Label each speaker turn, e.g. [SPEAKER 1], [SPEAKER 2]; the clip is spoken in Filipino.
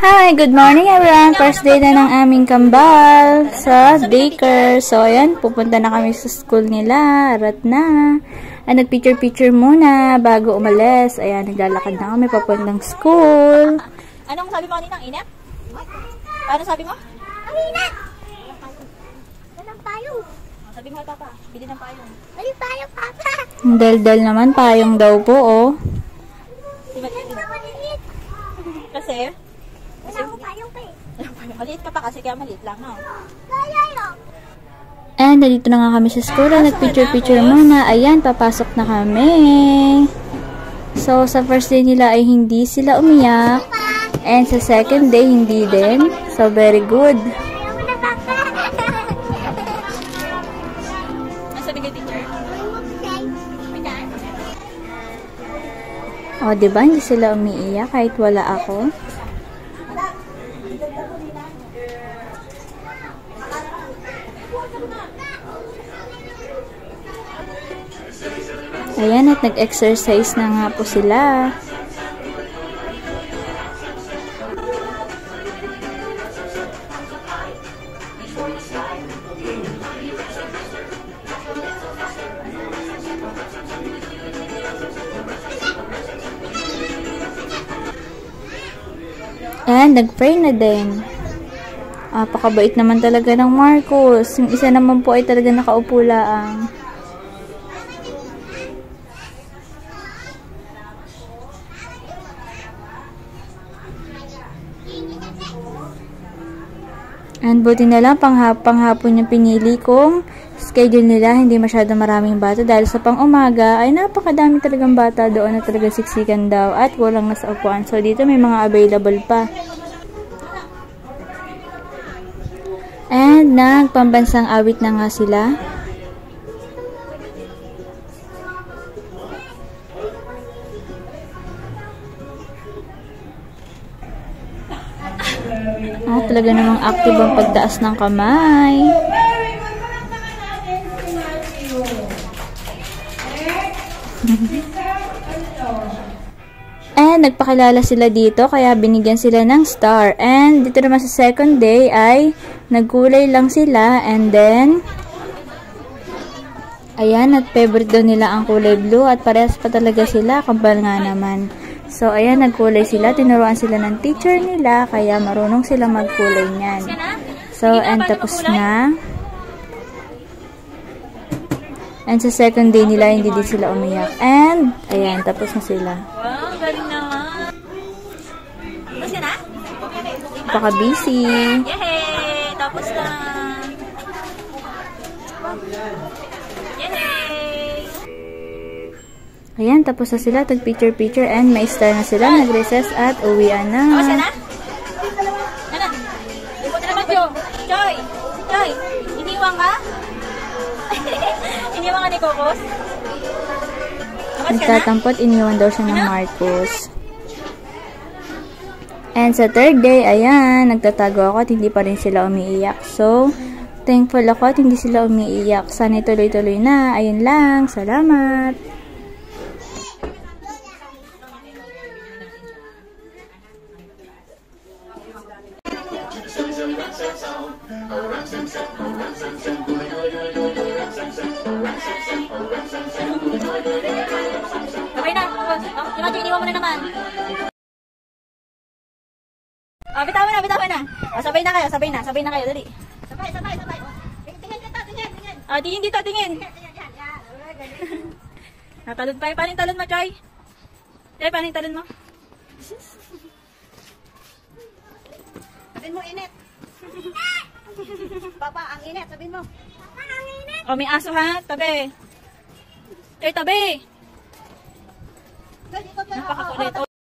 [SPEAKER 1] Hi! Good morning everyone! First day na ng aming kambal sa daycare. So, ayan, pupunta na kami sa school nila. Arat na. Ay, nag-picture-picture muna bago umalis. Ayan, naglalakad na kami papuntang school.
[SPEAKER 2] Anong sabi mo kanina? Init? Ano sabi mo?
[SPEAKER 3] Ang init! Walang payong.
[SPEAKER 2] Sabi mo kay Papa, bili ng payong.
[SPEAKER 3] Walang payong, Papa.
[SPEAKER 1] Dal-dal naman, payong daw po, oh.
[SPEAKER 2] Kasi?
[SPEAKER 3] Wala akong payong pa eh.
[SPEAKER 2] Maliit ka pa kasi kaya maliit lang, no?
[SPEAKER 3] Kaya yun.
[SPEAKER 1] And, nandito na nga kami sa school. Nag-picture-picture muna. Ayan, papasok na kami. So, sa first day nila ay hindi sila umiyak. And sa second day, hindi din. So, very good.
[SPEAKER 3] Ayaw na, Papa.
[SPEAKER 2] Ano sabi kay teacher?
[SPEAKER 1] O, diba? Hindi sila umiiyak kahit wala ako. Ayan, at nag-exercise na nga po sila. And, nag-pray na din. Pakabait naman talaga ng Marcos. Yung isa naman po ay talaga nakaupo lang. And buti na lang, panghapon yung pinili kong schedule nila. Hindi masyado maraming bata. Dahil sa pang-umaga, ay napakadami talagang bata doon na talaga siksikan daw. At walang nasa upuan. So, dito may mga available pa. And nagpambansang awit na nga sila. Talaga namang active ang pagtaas ng kamay. And nagpakilala sila dito kaya binigyan sila ng star. And dito naman sa second day ay nagkulay lang sila. And then ayan, at favorite daw nila ang kulay blue. At parehas pa talaga sila. Kambal nga naman. So, ayan, nagkulay sila. Tinuruan sila ng teacher nila. Kaya marunong sila magkulay niyan. So, and tapos na. And sa second day nila, hindi din sila umiyak. And, ayan, tapos na sila.
[SPEAKER 2] Wow, galing naman. Tapos ka na?
[SPEAKER 1] Paka-busy.
[SPEAKER 2] Yehey! Tapos na. Yehey!
[SPEAKER 1] Ayan, tapos na sila. Tag-picture-picture and may star na sila. Nag-recess at uwian na.
[SPEAKER 2] Tapos ka na? Ano? Ipot na naman, Jo. Joy! Joy! Iniwang ka? Iniwang ka ni Kokos? Tapos ka na?
[SPEAKER 1] Nagtatampot, iniwan daw siya ng Marcos. And sa third day, ayan, nagtatago ako at hindi pa rin sila umiiyak. So, thankful ako at hindi sila umiiyak. Sana tuloy-tuloy na. Ayun lang. Salamat!
[SPEAKER 2] Sabay na. Imagine, iniwan mo na naman. Bitawan na, bitawan na. Sabay na kayo, sabay na kayo, dali. Sabay. Tingin dito, tingin. Tingin dito, tingin. Talon pa, paano yung talon mo, Choy? Paano yung talon mo?
[SPEAKER 3] Sabihin mo, init. Papa, ang init. Sabihin mo. Papa, ang init.
[SPEAKER 2] May aso ha, tabi. Choy, tabi.
[SPEAKER 3] Dali, papa.
[SPEAKER 2] Napakakulit.